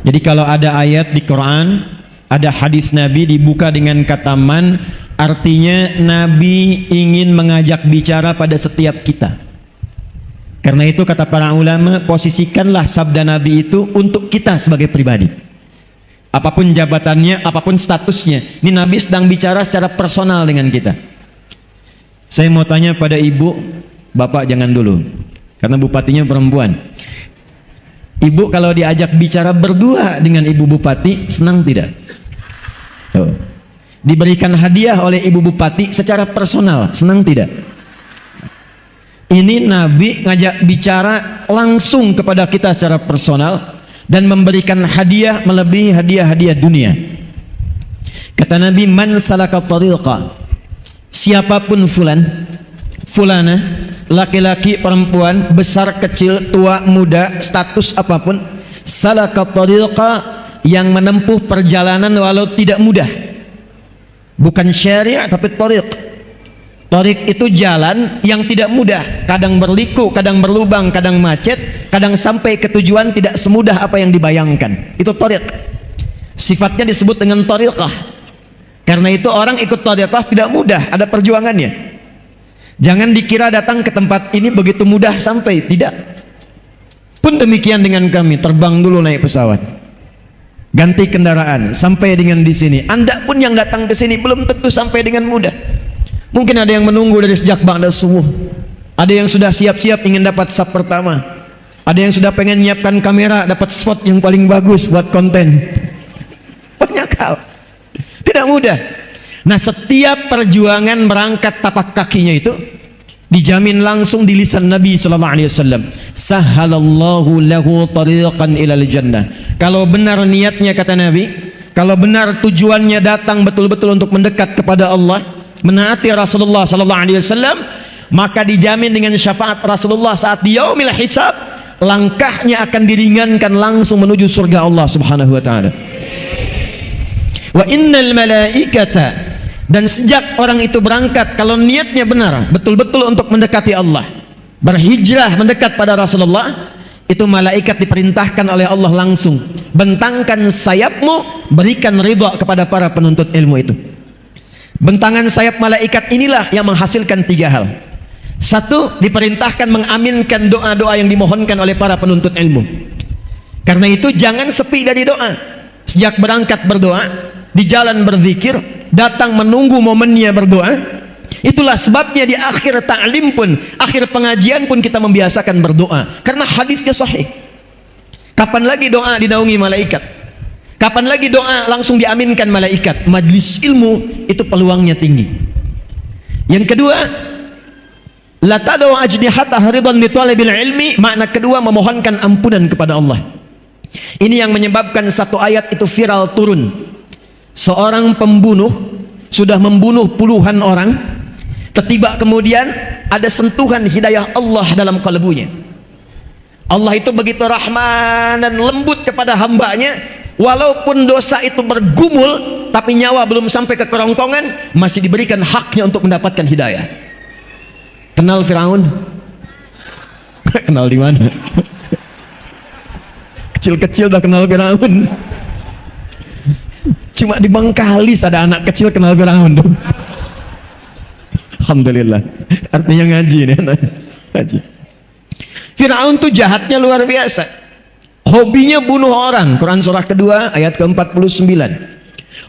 Jadi kalau ada ayat di Quran, ada hadis Nabi dibuka dengan kata man, artinya Nabi ingin mengajak bicara pada setiap kita. Karena itu kata para ulama, posisikanlah sabda Nabi itu untuk kita sebagai pribadi. Apapun jabatannya, apapun statusnya, ini Nabi sedang bicara secara personal dengan kita. Saya mau tanya pada ibu, bapak jangan dulu, karena bupatinya perempuan. Ibu kalau diajak bicara berdua dengan ibu bupati, senang tidak? Oh. Diberikan hadiah oleh ibu bupati secara personal, senang tidak? Ini Nabi ngajak bicara langsung kepada kita secara personal dan memberikan hadiah melebihi hadiah-hadiah dunia. Kata Nabi, man salaka tariqa, siapapun fulana, laki-laki, perempuan, besar, kecil, tua, muda, status apapun, salaka tariqa, yang menempuh perjalanan walau tidak mudah, bukan syariah tapi tariq. Tariq itu jalan yang tidak mudah, kadang berliku, kadang berlubang, kadang macet, kadang sampai ke tujuan tidak semudah apa yang dibayangkan. Itu tariq. Sifatnya disebut dengan tariqah. Karena itu orang ikut tariqah tidak mudah, ada perjuangannya. Jangan dikira datang ke tempat ini begitu mudah sampai, tidak. Pun demikian dengan kami, terbang dulu naik pesawat, ganti kendaraan, sampai dengan di sini. Anda pun yang datang ke sini belum tentu sampai dengan mudah. Mungkin ada yang menunggu dari sejak ba'da subuh, ada yang sudah siap-siap ingin dapat saf pertama, ada yang sudah pengen nyiapkan kamera dapat spot yang paling bagus buat konten. Banyak hal, tidak mudah. Nah, setiap perjuangan merangkat tapak kakinya itu dijamin langsung di lisan Nabi SAW. Sahhalallahu lahu tariqan ilal jannah. Kalau benar niatnya, kata Nabi, kalau benar tujuannya datang betul-betul untuk mendekat kepada Allah, menaati Rasulullah SAW, maka dijamin dengan syafaat Rasulullah saat di yaumil hisab, langkahnya akan diringankan langsung menuju surga Allah Subhanahu wa taala. Wa innal malaikata, dan sejak orang itu berangkat, kalau niatnya benar, betul-betul untuk mendekati Allah, berhijrah mendekat pada Rasulullah, itu malaikat diperintahkan oleh Allah langsung, bentangkan sayapmu, berikan ridha kepada para penuntut ilmu itu. Bentangan sayap malaikat inilah yang menghasilkan tiga hal. Satu, diperintahkan mengaminkan doa-doa yang dimohonkan oleh para penuntut ilmu. Karena itu jangan sepi dari doa. Sejak berangkat berdoa, di jalan berzikir, datang menunggu momennya berdoa. Itulah sebabnya di akhir ta'lim pun, akhir pengajian pun kita membiasakan berdoa, karena hadisnya sahih. Kapan lagi doa dinaungi malaikat? Kapan lagi doa langsung diaminkan malaikat? Majlis ilmu itu peluangnya tinggi. Yang kedua, la tad'u ajnihata haridan li talibil ilmi, makna kedua memohonkan ampunan kepada Allah. Ini yang menyebabkan satu ayat itu viral turun. Seorang pembunuh sudah membunuh puluhan orang, tiba kemudian ada sentuhan hidayah Allah dalam kalbunya. Allah itu begitu rahman dan lembut kepada hambanya. Walaupun dosa itu bergumul, tapi nyawa belum sampai ke kerongkongan, masih diberikan haknya untuk mendapatkan hidayah. Kenal Firaun? Kenal di mana? Kecil-kecil udah kenal Firaun. Cuma di Bangkalis ada anak kecil kenal Firaun tuh. Alhamdulillah. Artinya ngaji nih. Ngaji. Firaun tuh jahatnya luar biasa. Hobinya bunuh orang. Quran surah kedua ayat ke-49.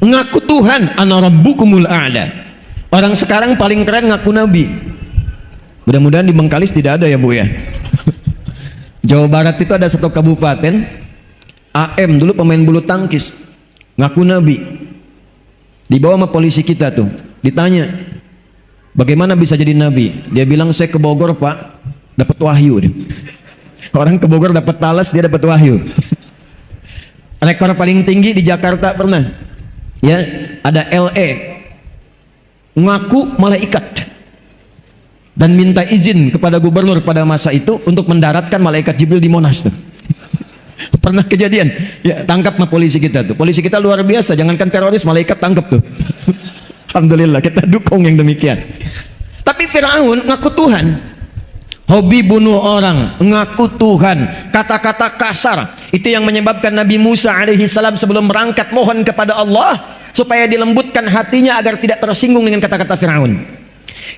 Ngaku Tuhan, ana rabbukumul a'la. Orang sekarang paling keren ngaku nabi. Mudah-mudahan di Bengkalis tidak ada ya Bu ya. Jawa Barat itu ada satu kabupaten, AM dulu pemain bulu tangkis, ngaku nabi. Dibawa sama polisi kita tuh, ditanya, bagaimana bisa jadi nabi? Dia bilang, saya ke Bogor Pak, dapat wahyu. Orang ke Bogor dapat talas, dia dapat wahyu. Rekor paling tinggi di Jakarta pernah, ya, ada LE ngaku malaikat dan minta izin kepada gubernur pada masa itu untuk mendaratkan malaikat Jibril di Monas tuh. Pernah kejadian, ya, tangkap sama polisi kita tuh. Polisi kita luar biasa, jangankan teroris, malaikat tangkap tuh. Alhamdulillah, kita dukung yang demikian. Tapi Firaun ngaku Tuhan. hobi bunuh orang, ngaku Tuhan, kata-kata kasar. Itu yang menyebabkan Nabi Musa alaihi salam sebelum berangkat mohon kepada Allah supaya dilembutkan hatinya agar tidak tersinggung dengan kata-kata Firaun.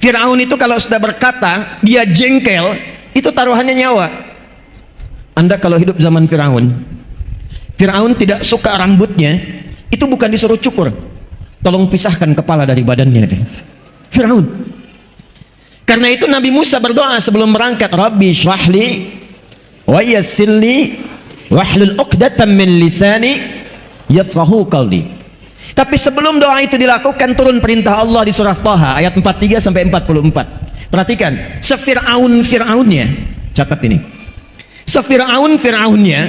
Firaun itu kalau sudah berkata, dia jengkel, itu taruhannya nyawa. Anda kalau hidup zaman Firaun tidak suka rambutnya, itu bukan disuruh cukur, tolong pisahkan kepala dari badannya. Firaun. Karena itu Nabi Musa berdoa sebelum berangkat, Rabbi shrahli wa yassirli wahlul 'uqdatam min lisani yafqahu qawli. Tapi sebelum doa itu dilakukan, turun perintah Allah di surah Thaha ayat 43 sampai 44. Perhatikan, Fir'aunnya, catat ini. Fir'aunnya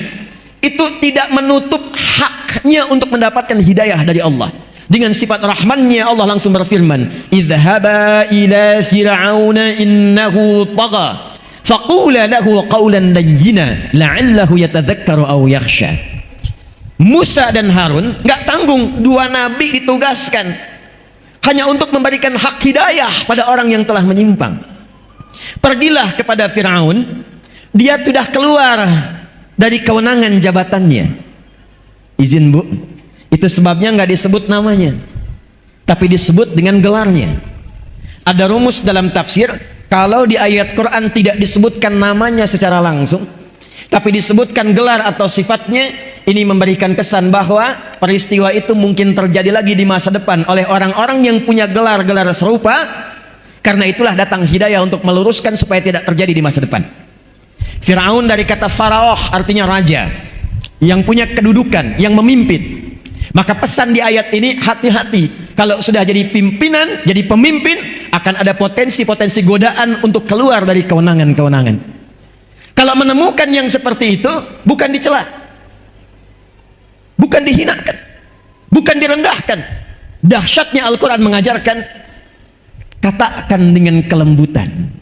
itu tidak menutup haknya untuk mendapatkan hidayah dari Allah. Dengan sifat rahmannya Allah langsung berfirman, idhhaba ila fir'auna innahu tagha faqula lahu qawlan layyina la'allahu yatadhakkaru aw yakhsha. Musa dan Harun nggak tanggung, dua nabi ditugaskan hanya untuk memberikan hak hidayah pada orang yang telah menyimpang. Pergilah kepada Fir'aun, dia sudah keluar dari kewenangan jabatannya. Izin bu, itu sebabnya nggak disebut namanya, tapi disebut dengan gelarnya. Ada rumus dalam tafsir, kalau di ayat Quran tidak disebutkan namanya secara langsung, tapi disebutkan gelar atau sifatnya, ini memberikan kesan bahwa peristiwa itu mungkin terjadi lagi di masa depan oleh orang-orang yang punya gelar-gelar serupa. Karena itulah datang hidayah untuk meluruskan supaya tidak terjadi di masa depan. Fir'aun dari kata faraoh, artinya raja yang punya kedudukan, yang memimpin. Maka pesan di ayat ini, hati-hati kalau sudah jadi pimpinan, jadi pemimpin, akan ada potensi-potensi godaan untuk keluar dari kewenangan-kewenangan. Kalau menemukan yang seperti itu, bukan dicela, bukan dihinakan, bukan direndahkan. Dahsyatnya Al-Quran mengajarkan, katakan dengan kelembutan.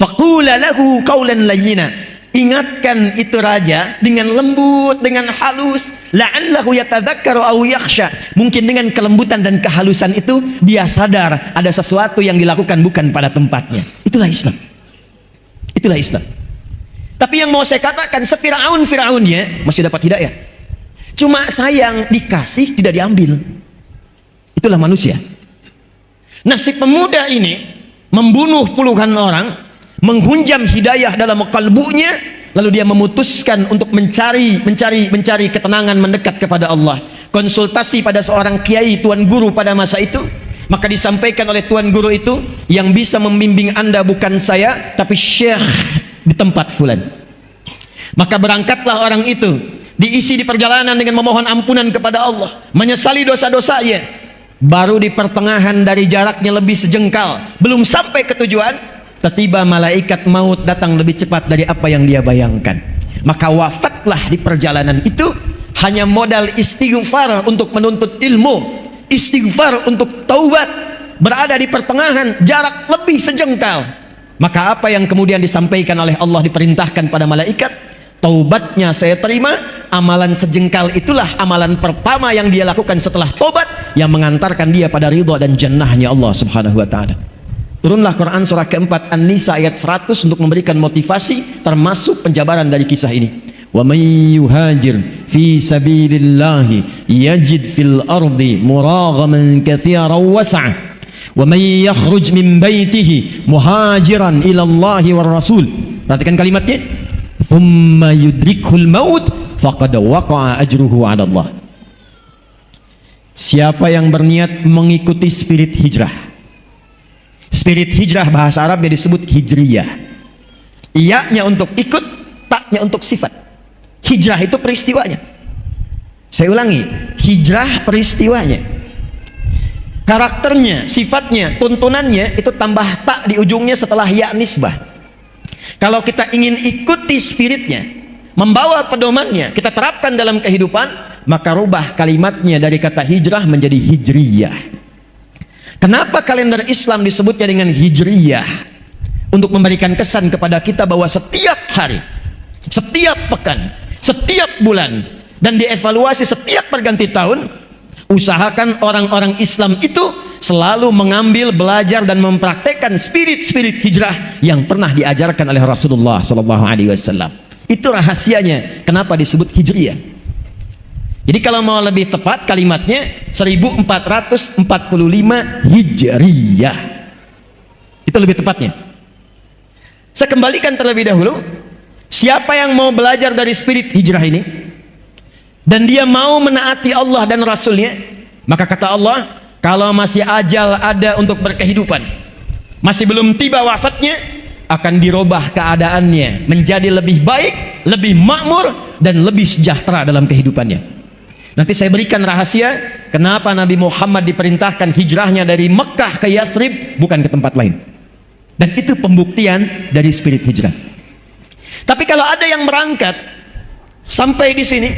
Faqula lahu qawlan layyina. Ingatkan itu raja dengan lembut, dengan halus. La'allahu yatadzakkaru aw yakhsha. Mungkin dengan kelembutan dan kehalusan itu dia sadar ada sesuatu yang dilakukan bukan pada tempatnya. Itulah Islam. Itulah Islam. Tapi yang mau saya katakan, Fir'aunnya masih dapat hidayah. Cuma sayang, dikasih tidak diambil. Itulah manusia. Nah, si pemuda ini membunuh puluhan orang, menghunjam hidayah dalam kalbunya, lalu dia memutuskan untuk mencari ketenangan, mendekat kepada Allah. Konsultasi pada seorang kiai, tuan guru pada masa itu. Maka disampaikan oleh tuan guru itu, yang bisa membimbing Anda bukan saya, tapi syekh di tempat fulan. Maka berangkatlah orang itu, diisi di perjalanan dengan memohon ampunan kepada Allah, menyesali dosa-dosanya. Baru di pertengahan dari jaraknya lebih sejengkal, belum sampai ke tujuan, tiba-tiba malaikat maut datang lebih cepat dari apa yang dia bayangkan. Maka wafatlah di perjalanan itu. Hanya modal istighfar untuk menuntut ilmu, istighfar untuk taubat, berada di pertengahan, jarak lebih sejengkal. Maka apa yang kemudian disampaikan oleh Allah, diperintahkan pada malaikat, taubatnya saya terima. Amalan sejengkal itulah amalan pertama yang dia lakukan setelah taubat, yang mengantarkan dia pada ridha dan jannahnya Allah subhanahu wa ta'ala. Turunlah Quran surah keempat An-Nisa ayat 100 untuk memberikan motivasi, termasuk penjabaran dari kisah ini. Wa may yuhajir fi sabilillahi yajid fil ardi muraghaman katsiran was'a wa may yakhruj min baitihi muhajiran ila Allahi war rasul. Perhatikan kalimatnya, thumma yudrikhul maut faqad waqa'a ajruhu 'ala Allah. Siapa yang berniat mengikuti spirit hijrah. Spirit hijrah bahasa Arabnya disebut hijriyah. Iya-nya untuk ikut, taknya untuk sifat. Hijrah itu peristiwanya. Saya ulangi, hijrah peristiwanya. Karakternya, sifatnya, tuntunannya itu tambah tak di ujungnya setelah ya nisbah. Kalau kita ingin ikuti spiritnya, membawa pedomannya, kita terapkan dalam kehidupan, maka rubah kalimatnya dari kata hijrah menjadi hijriyah. Kenapa kalender Islam disebutnya dengan hijriyah? Untuk memberikan kesan kepada kita bahwa setiap hari, setiap pekan, setiap bulan, dan dievaluasi setiap perganti tahun, Usahakan orang-orang Islam itu selalu mengambil, belajar dan mempraktekkan spirit-spirit hijrah yang pernah diajarkan oleh Rasulullah sallallahu alaihi wasallam. Itu rahasianya kenapa disebut hijriyah. Jadi kalau mau lebih tepat kalimatnya 1445 hijriyah. Itu lebih tepatnya. Saya kembalikan terlebih dahulu, siapa yang mau belajar dari spirit hijrah ini dan dia mau menaati Allah dan Rasulnya, maka kata Allah, kalau masih ajal ada untuk berkehidupan, masih belum tiba wafatnya, akan dirubah keadaannya menjadi lebih baik, lebih makmur, dan lebih sejahtera dalam kehidupannya. Nanti saya berikan rahasia kenapa Nabi Muhammad diperintahkan hijrahnya dari Mekah ke Yathrib, bukan ke tempat lain. Dan itu pembuktian dari spirit hijrah. Tapi kalau ada yang berangkat sampai di sini,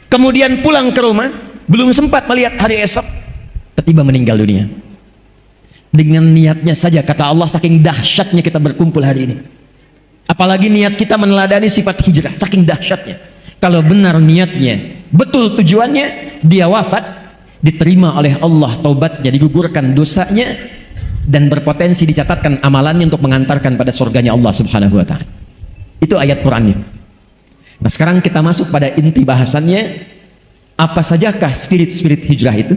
kemudian pulang ke rumah, belum sempat melihat hari esok, tiba meninggal dunia. Dengan niatnya saja, kata Allah, saking dahsyatnya kita berkumpul hari ini. Apalagi niat kita meneladani sifat hijrah, saking dahsyatnya. Kalau benar niatnya, betul tujuannya, dia wafat, diterima oleh Allah taubatnya, digugurkan dosanya, dan berpotensi dicatatkan amalannya untuk mengantarkan pada surganya Allah subhanahu wa ta'ala. Itu ayat Qur'annya. Nah sekarang kita masuk pada inti bahasannya, apa sajakah spirit-spirit hijrah itu?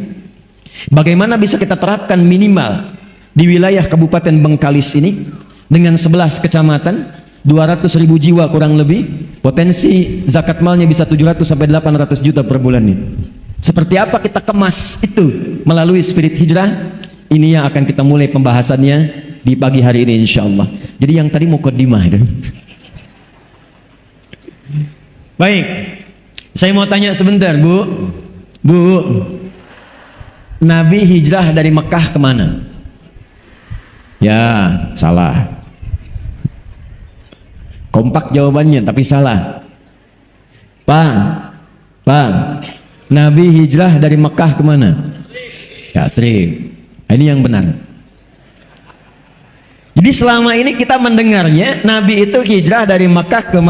Bagaimana bisa kita terapkan minimal di wilayah Kabupaten Bengkalis ini dengan 11 kecamatan, 200.000 jiwa kurang lebih, potensi zakat malnya bisa 700 sampai 800 juta per bulan nih. Seperti apa kita kemas itu melalui spirit hijrah? Ini yang akan kita mulai pembahasannya di pagi hari ini insyaallah. Jadi yang tadi mukaddimah itu. Baik, saya mau tanya sebentar, Bu. Nabi hijrah dari Mekah kemana? Ya, salah. Kompak jawabannya, tapi salah. Pak, Nabi hijrah dari Mekah kemana? Yathrib. Ini yang benar. Jadi selama ini kita mendengarnya Nabi itu hijrah dari Mekah ke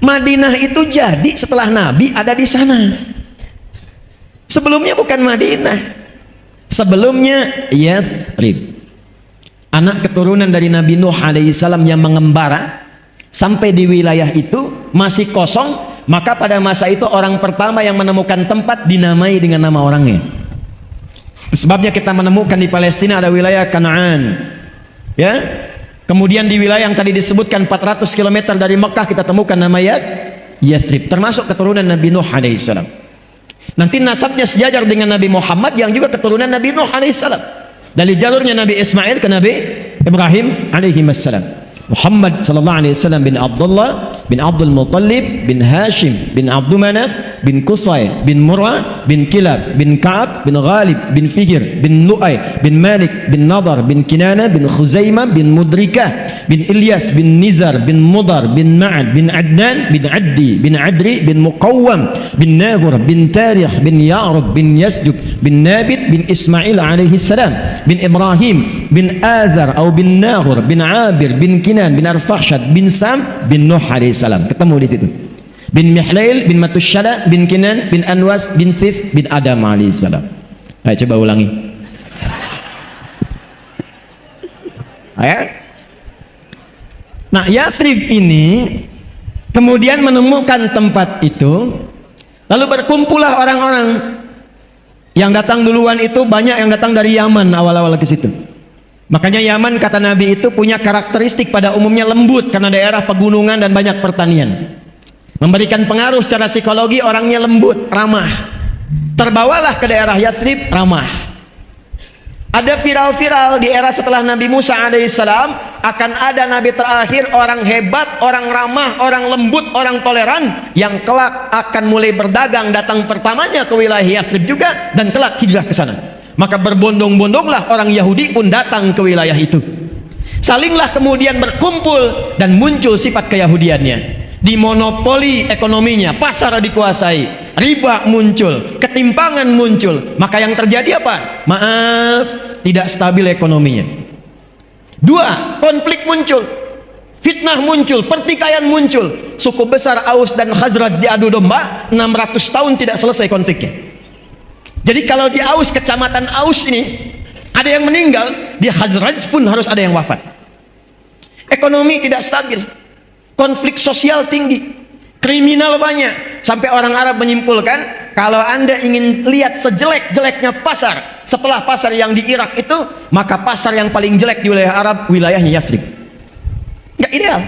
Madinah. Itu jadi setelah Nabi ada di sana. Sebelumnya bukan Madinah, sebelumnya Yathrib. Anak keturunan dari Nabi Nuh alaihissalam yang mengembara sampai di wilayah itu masih kosong, maka pada masa itu orang pertama yang menemukan tempat dinamai dengan nama orangnya. Sebabnya kita menemukan di Palestina ada wilayah Kanaan, ya. Kemudian di wilayah yang tadi disebutkan 400 km dari Mekah kita temukan nama Yathrib, termasuk keturunan Nabi Nuh alaihissalam. Nanti nasabnya sejajar dengan Nabi Muhammad yang juga keturunan Nabi Nuh alaihissalam. Dari jalurnya Nabi Ismail ke Nabi Ibrahim alaihissalam. Muhammad sallallahu alaihi wasallam bin Abdullah bin Abdul Muttalib bin Hashim bin Abdul Manaf bin Qusay bin Murrah bin Kilab bin Ka'ab bin Ghalib bin Fihr bin Lu'ay bin Malik bin Nadar bin Kinana bin Khuzaimah bin Mudrikah bin Ilyas bin Nizar bin Mudar bin Ma'ad bin Adnan bin Addi bin Adri bin Muqawwam bin Nagur bin Tarikh bin Ya'rub bin Yasjub bin Nabit bin Ismail alaihi salam bin Ibrahim bin Azar atau bin Nagur bin Abir bin Kinan bin Arfakhshad bin Sam bin Nuh alaihissalam. Ketemu di situ. Bin Mihlail bin Matusyala bin Kinan bin Anwas bin Thith bin Adam alaihissalam. Ayo coba ulangi. Ayo. Nah, Yathrib ini kemudian menemukan tempat itu, lalu berkumpullah orang-orang yang datang duluan itu, banyak yang datang dari Yaman awal-awal ke situ. Makanya Yaman kata Nabi itu punya karakteristik pada umumnya lembut karena daerah pegunungan dan banyak pertanian. Memberikan pengaruh secara psikologi, orangnya lembut, ramah. Terbawalah ke daerah Yathrib, ramah. Ada viral-viral di era setelah Nabi Musa alaihissalam akan ada Nabi terakhir orang hebat, orang ramah, orang lembut, orang toleran yang kelak akan mulai berdagang, datang pertamanya ke wilayah Yathrib juga dan kelak hijrah ke sana. Maka berbondong-bondonglah orang Yahudi pun datang ke wilayah itu. Salinglah kemudian berkumpul dan muncul sifat keyahudiannya. Dimonopoli ekonominya, pasar dikuasai, riba muncul, ketimpangan muncul. Maka yang terjadi apa? Maaf, tidak stabil ekonominya. Dua, konflik muncul, fitnah muncul, pertikaian muncul. Suku besar Aus dan Khazraj diadu domba, 600 tahun tidak selesai konfliknya. Jadi kalau di Aus, kecamatan Aus ini ada yang meninggal, di Khazraj pun harus ada yang wafat. Ekonomi tidak stabil, konflik sosial tinggi, kriminal banyak, sampai orang Arab menyimpulkan kalau Anda ingin lihat sejelek-jeleknya pasar setelah pasar yang di Irak itu, maka pasar yang paling jelek di wilayah Arab wilayahnya Yathrib. Nggak ideal.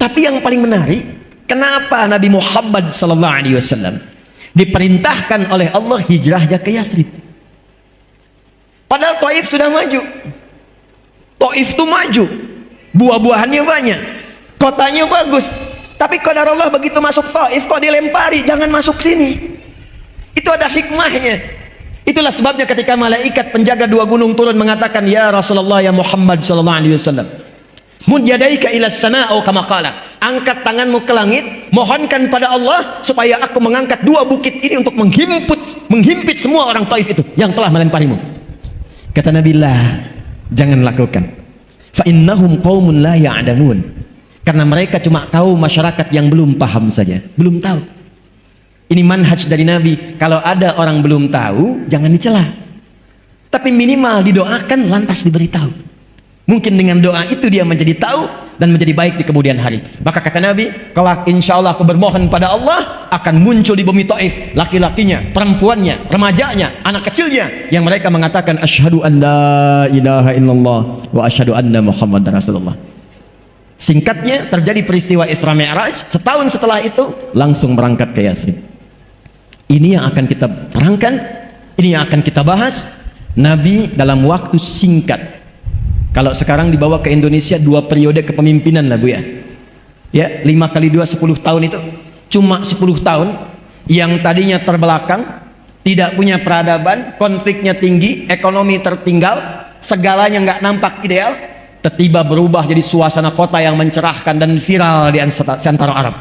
Tapi yang paling menarik, kenapa Nabi Muhammad SAW diperintahkan oleh Allah hijrahnya ke Yathrib? Padahal Taif sudah maju. Taif itu maju, buah-buahannya banyak, kotanya bagus. Tapi qadarullah begitu masuk Taif kok dilempari, jangan masuk sini. Itu ada hikmahnya. Itulah sebabnya ketika malaikat penjaga dua gunung turun mengatakan, ya Rasulullah, ya Muhammad sallallahu alaihi wasallam, mud yadaika ila sama' atau kama qala, angkat tanganmu ke langit, mohonkan pada Allah supaya aku mengangkat dua bukit ini untuk menghimpit semua orang Taif itu yang telah melemparimu. Kata Nabi, lah, jangan lakukan. Fa innahum qaumun la ya'lamun. Karena mereka cuma tahu masyarakat yang belum paham saja, belum tahu. Ini manhaj dari Nabi. Kalau ada orang belum tahu, jangan dicela. Tapi minimal didoakan, lantas diberitahu. Mungkin dengan doa itu dia menjadi tahu dan menjadi baik di kemudian hari. Maka kata Nabi, kalau insya Allah aku bermohon pada Allah, akan muncul di bumi Taif laki-lakinya, perempuannya, remajanya, anak kecilnya, yang mereka mengatakan asyhadu an la ilaha illallah wa asyhadu anna Muhammadar Rasulullah. Singkatnya, terjadi peristiwa Isra Mi'raj. Setahun setelah itu langsung berangkat ke Yathrib. Ini yang akan kita terangkan, ini yang akan kita bahas. Nabi dalam waktu singkat, kalau sekarang dibawa ke Indonesia 2 periode kepemimpinan lah Bu ya. Ya, 5 kali 2 10 tahun itu cuma 10 tahun yang tadinya terbelakang, tidak punya peradaban, konfliknya tinggi, ekonomi tertinggal, segalanya nggak nampak ideal, tiba-tiba berubah jadi suasana kota yang mencerahkan dan viral di antara Arab.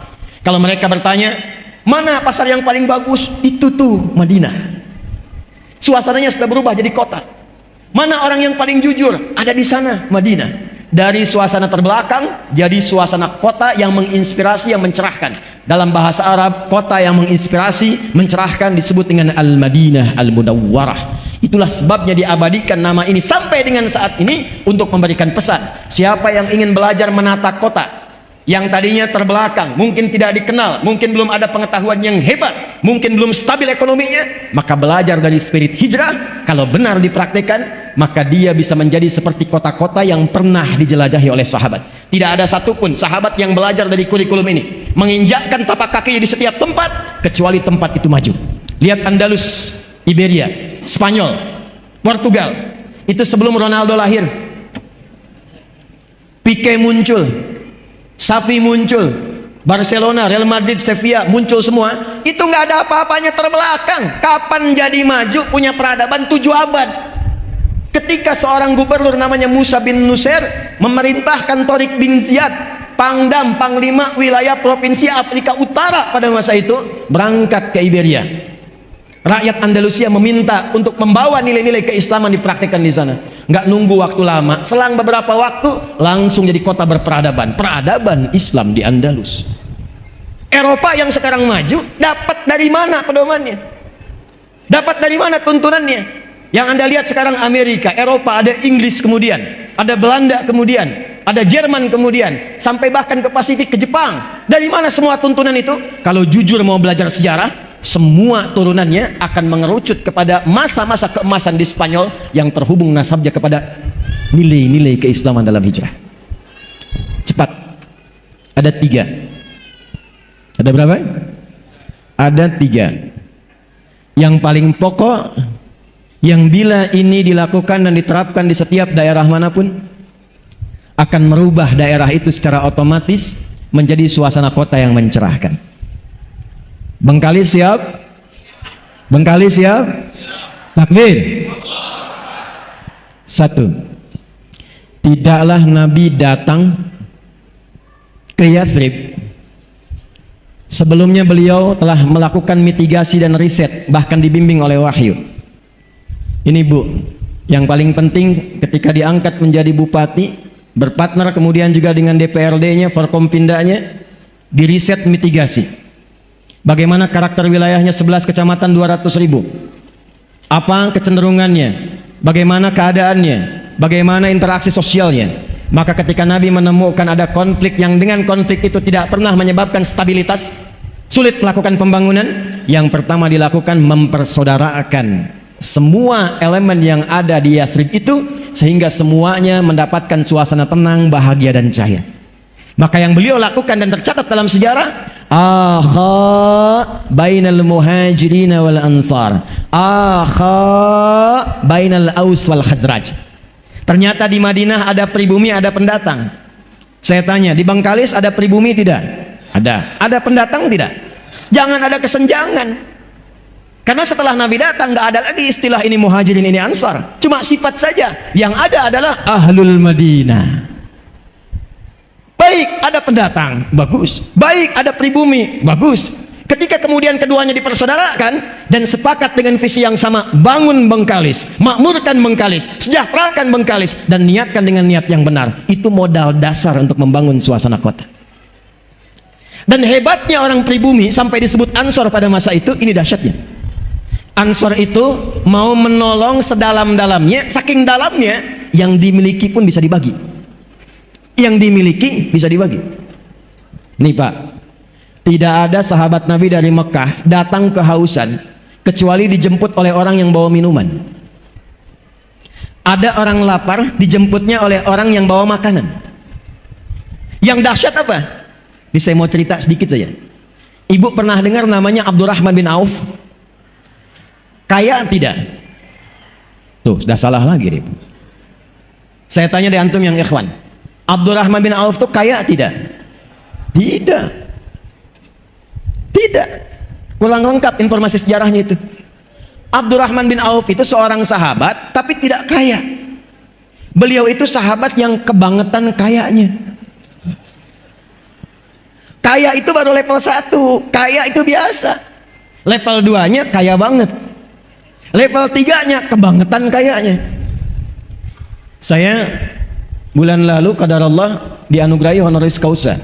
Kalau mereka bertanya, mana pasar yang paling bagus? Itu tuh Madinah. Suasananya sudah berubah jadi kota. Mana orang yang paling jujur? Ada di sana, Madinah. Dari suasana terbelakang jadi suasana kota yang menginspirasi, yang mencerahkan. Dalam bahasa Arab, kota yang menginspirasi, mencerahkan disebut dengan Al-Madinah Al-Munawwarah. Itulah sebabnya diabadikan nama ini sampai dengan saat ini untuk memberikan pesan. Siapa yang ingin belajar menata kota yang tadinya terbelakang, mungkin tidak dikenal, mungkin belum ada pengetahuan yang hebat, mungkin belum stabil ekonominya, maka belajar dari spirit hijrah. Kalau benar dipraktikkan, maka dia bisa menjadi seperti kota-kota yang pernah dijelajahi oleh sahabat. Tidak ada satupun sahabat yang belajar dari kurikulum ini menginjakkan tapak kakinya di setiap tempat kecuali tempat itu maju. Lihat Andalus, Iberia, Spanyol, Portugal. Itu sebelum Ronaldo lahir. Pique muncul, Xavi muncul, Barcelona, Real Madrid, Sevilla muncul semua. Itu nggak ada apa-apanya, terbelakang. Kapan jadi maju, punya peradaban 7 abad. Ketika seorang gubernur namanya Musa bin Nusair memerintahkan Tariq bin Ziyad, Pangdam, Panglima wilayah provinsi Afrika Utara pada masa itu, berangkat ke Iberia. Rakyat Andalusia meminta untuk membawa nilai-nilai keislaman dipraktikkan di sana. Nggak nunggu waktu lama, selang beberapa waktu langsung jadi kota berperadaban. Peradaban Islam di Andalus. Eropa yang sekarang maju dapat dari mana pedomannya? Dapat dari mana tuntunannya? Yang Anda lihat sekarang Amerika, Eropa, ada Inggris kemudian, ada Belanda kemudian, ada Jerman kemudian, sampai bahkan ke Pasifik, ke Jepang. Dari mana semua tuntunan itu? Kalau jujur mau belajar sejarah, semua turunannya akan mengerucut kepada masa-masa keemasan di Spanyol yang terhubung nasabnya kepada nilai-nilai keislaman dalam hijrah. Cepat. Ada 3. Ada berapa? Ada 3. Yang paling pokok, yang bila ini dilakukan dan diterapkan di setiap daerah manapun, akan merubah daerah itu secara otomatis menjadi suasana kota yang mencerahkan. Bengkali siap? Bengkali siap? Takbir. 1. Tidaklah Nabi datang ke Yathrib sebelumnya beliau telah melakukan mitigasi dan riset, bahkan dibimbing oleh wahyu. Ini Bu, yang paling penting ketika diangkat menjadi bupati, berpartner kemudian juga dengan DPRD-nya, Forkompindanya, diriset mitigasi. Bagaimana karakter wilayahnya 11 kecamatan 200.000? Apa kecenderungannya? Bagaimana keadaannya? Bagaimana interaksi sosialnya? Maka ketika Nabi menemukan ada konflik yang dengan konflik itu tidak pernah menyebabkan stabilitas, sulit melakukan pembangunan, yang pertama dilakukan mempersaudarakan semua elemen yang ada di Yathrib itu sehingga semuanya mendapatkan suasana tenang, bahagia dan cahaya. Maka yang beliau lakukan dan tercatat dalam sejarah, akha bainal muhajirin wal ansar, akha bainal aus wal khazraj. Ternyata di Madinah ada pribumi, ada pendatang. Saya tanya, di Bengkalis ada pribumi tidak? Ada. Ada pendatang tidak? Jangan ada kesenjangan. Karena setelah Nabi datang nggak ada lagi istilah ini muhajirin, ini ansar. Cuma sifat saja. Yang ada adalah ahlul Madinah. Baik ada pendatang, bagus. Baik ada pribumi, bagus. Ketika kemudian keduanya dipersaudarakan dan sepakat dengan visi yang sama, bangun Bengkalis, makmurkan Bengkalis, sejahterakan Bengkalis, dan niatkan dengan niat yang benar, itu modal dasar untuk membangun suasana kota. Dan hebatnya orang pribumi sampai disebut ansor pada masa itu, ini dahsyatnya. Ansor itu mau menolong sedalam-dalamnya, saking dalamnya yang dimiliki pun bisa dibagi. Yang dimiliki bisa dibagi. Nih Pak, tidak ada sahabat Nabi dari Mekah datang kehausan kecuali dijemput oleh orang yang bawa minuman. Ada orang lapar dijemputnya oleh orang yang bawa makanan. Yang dahsyat apa? Ini saya mau cerita sedikit saja. Ibu pernah dengar namanya Abdurrahman bin Auf? Kaya tidak? Tuh, sudah salah lagi deh. Saya tanya di antum yang ikhwan, Abdurrahman bin Auf itu kaya tidak? Tidak. Tidak. Kurang lengkap informasi sejarahnya itu. Abdurrahman bin Auf itu seorang sahabat tapi tidak kaya. Beliau itu sahabat yang kebangetan kayanya. Kaya itu baru level 1. Kaya itu biasa. Level 2-nya kaya banget. Level 3-nya kebangetan kayanya. Saya bulan lalu qadarullah dianugerahi honoris causa.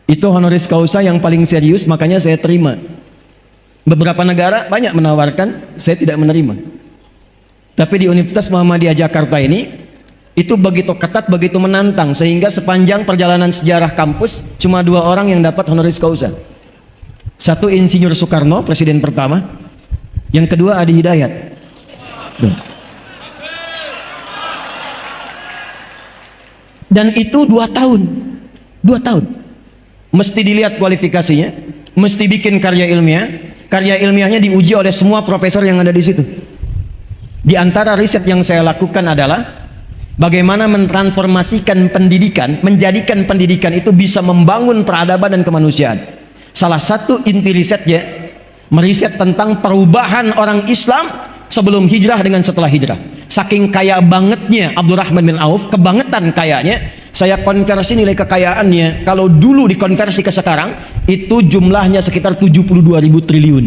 Itu honoris causa yang paling serius, makanya saya terima. Beberapa negara banyak menawarkan, saya tidak menerima. Tapi di Universitas Muhammadiyah Jakarta ini, itu begitu ketat, begitu menantang, sehingga sepanjang perjalanan sejarah kampus cuma 2 orang yang dapat honoris causa. Satu Insinyur Soekarno, presiden pertama. Yang kedua Adi Hidayat. Dan itu 2 tahun. 2 tahun. Mesti dilihat kualifikasinya, mesti bikin karya ilmiah. Karya ilmiahnya diuji oleh semua profesor yang ada di situ. Di antara riset yang saya lakukan adalah bagaimana mentransformasikan pendidikan, menjadikan pendidikan itu bisa membangun peradaban dan kemanusiaan. Salah satu inti risetnya meriset tentang perubahan orang Islam sebelum hijrah dengan setelah hijrah. Saking kaya bangetnya Abdurrahman bin Auf, kebangetan kayanya, saya konversi nilai kekayaannya. Kalau dulu dikonversi ke sekarang, itu jumlahnya sekitar 72.000 triliun.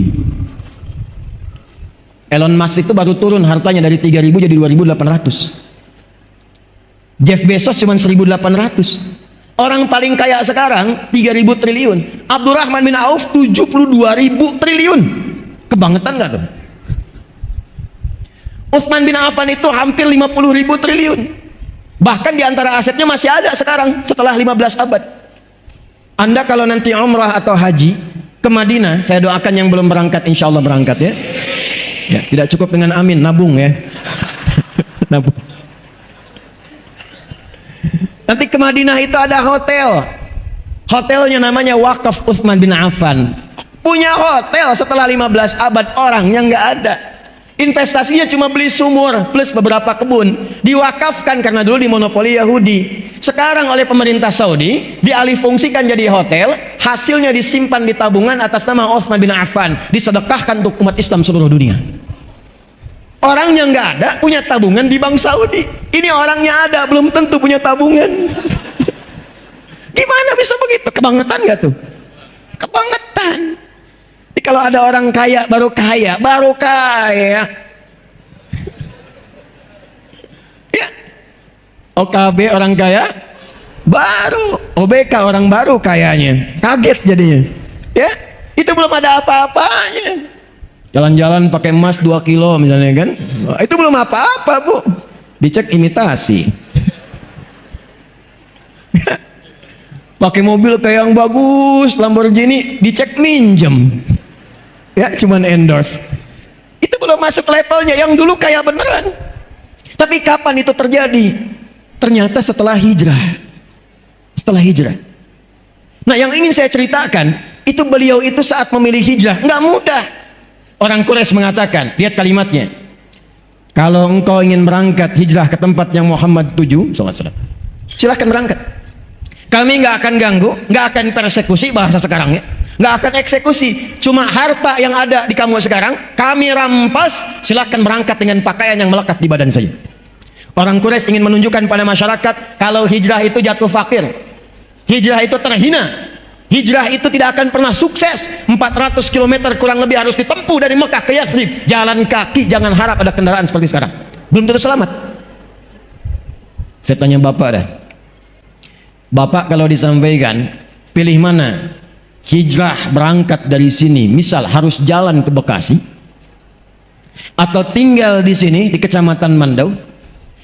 Elon Musk itu baru turun hartanya dari 3.000 jadi 2.800. Jeff Bezos cuma 1.800. Orang paling kaya sekarang 3.000 triliun. Abdurrahman bin Auf 72.000 triliun. Kebangetan gak tuh? Utsman bin Affan itu hampir 50.000 triliun. Bahkan di antara asetnya masih ada sekarang setelah 15 abad. Anda kalau nanti umrah atau haji ke Madinah, saya doakan yang belum berangkat insya Allah berangkat ya. Ya, tidak cukup dengan amin, nabung ya. Nabung. Nanti ke Madinah itu ada hotel. Hotelnya namanya Wakaf Utsman bin Affan. Punya hotel setelah 15 abad, orangnya nggak ada. Investasinya cuma beli sumur plus beberapa kebun, diwakafkan karena dulu dimonopoli Yahudi. Sekarang oleh pemerintah Saudi dialihfungsikan jadi hotel, hasilnya disimpan di tabungan atas nama Utsman bin Affan, disedekahkan untuk umat Islam seluruh dunia. Orangnya nggak ada, punya tabungan di Bank Saudi. Ini orangnya ada, belum tentu punya tabungan. Gimana bisa begitu? Kebangetan nggak tuh? Kebangetan. Jadi kalau ada orang kaya, baru kaya. Ya. OKB orang kaya, baru. OBK orang baru kayanya. Kaget jadinya. Ya. Itu belum ada apa-apanya. Jalan-jalan pakai emas 2 kilo misalnya kan, itu belum apa-apa bu, dicek imitasi. Pakai mobil kayak yang bagus, Lamborghini, dicek minjem, ya cuman endorse. Itu belum masuk levelnya, yang dulu kayak beneran. Tapi kapan itu terjadi? Ternyata setelah hijrah. Setelah hijrah. Nah yang ingin saya ceritakan, itu beliau itu saat memilih hijrah, nggak mudah. Orang Quraisy mengatakan, lihat kalimatnya, kalau engkau ingin berangkat hijrah ke tempat yang Muhammad tuju, silahkan berangkat. Kami nggak akan ganggu, nggak akan persekusi, bahasa sekarang ya, nggak akan eksekusi. Cuma harta yang ada di kamu sekarang, kami rampas. Silahkan berangkat dengan pakaian yang melekat di badan saja. Orang Quraisy ingin menunjukkan pada masyarakat, kalau hijrah itu jatuh fakir, hijrah itu terhina. Hijrah itu tidak akan pernah sukses. 400 km kurang lebih harus ditempuh dari Mekah ke Yathrib. Jalan kaki, jangan harap ada kendaraan seperti sekarang. Belum tentu selamat. Saya tanya bapak dah. Bapak kalau disampaikan, pilih mana? Hijrah berangkat dari sini, misal harus jalan ke Bekasi, atau tinggal di sini di Kecamatan Mandau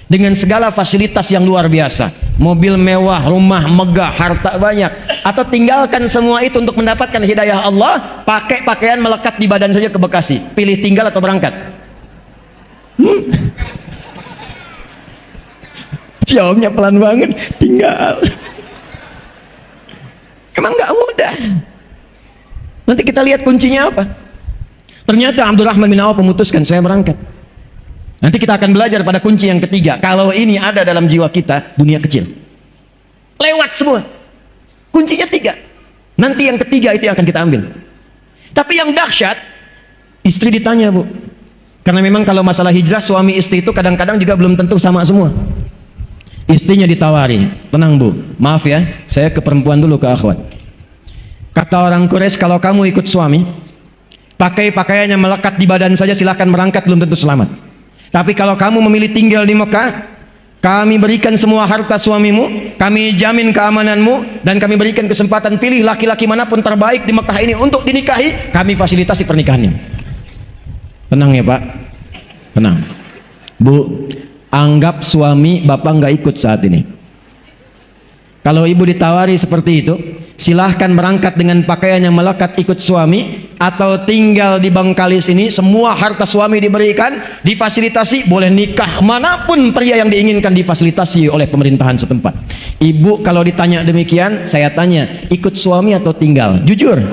dengan segala fasilitas yang luar biasa, mobil mewah, rumah megah, harta banyak, atau tinggalkan semua itu untuk mendapatkan hidayah Allah, pakai pakaian melekat di badan saja ke Bekasi. Pilih tinggal atau berangkat? Jawabnya pelan banget, tinggal. Emang nggak mudah. Nanti kita lihat kuncinya apa. Ternyata Abdurrahman bin Auf memutuskan, saya berangkat. Nanti kita akan belajar pada kunci yang ketiga. Kalau ini ada dalam jiwa kita, dunia kecil. Lewat semua. Kuncinya 3. Nanti yang ketiga itu yang akan kita ambil. Tapi yang dahsyat, istri ditanya bu. Karena memang kalau masalah hijrah, suami istri itu kadang-kadang juga belum tentu sama semua. Istrinya ditawari, tenang bu, maaf ya, saya ke perempuan dulu, ke akhwat. Kata orang Quraisy, kalau kamu ikut suami, pakai pakaian yang melekat di badan saja, silahkan berangkat, belum tentu selamat. Tapi kalau kamu memilih tinggal di Mekah, kami berikan semua harta suamimu, kami jamin keamananmu, dan kami berikan kesempatan pilih laki-laki manapun terbaik di Mekah ini untuk dinikahi, kami fasilitasi pernikahannya. Tenang ya pak, tenang bu. Anggap suami bapak nggak ikut saat ini. Kalau ibu ditawari seperti itu, silahkan berangkat dengan pakaian yang melekat ikut suami, atau tinggal di Bangkalis ini, semua harta suami diberikan, difasilitasi, boleh nikah manapun pria yang diinginkan, difasilitasi oleh pemerintahan setempat. Ibu kalau ditanya demikian, saya tanya, ikut suami atau tinggal? Jujur.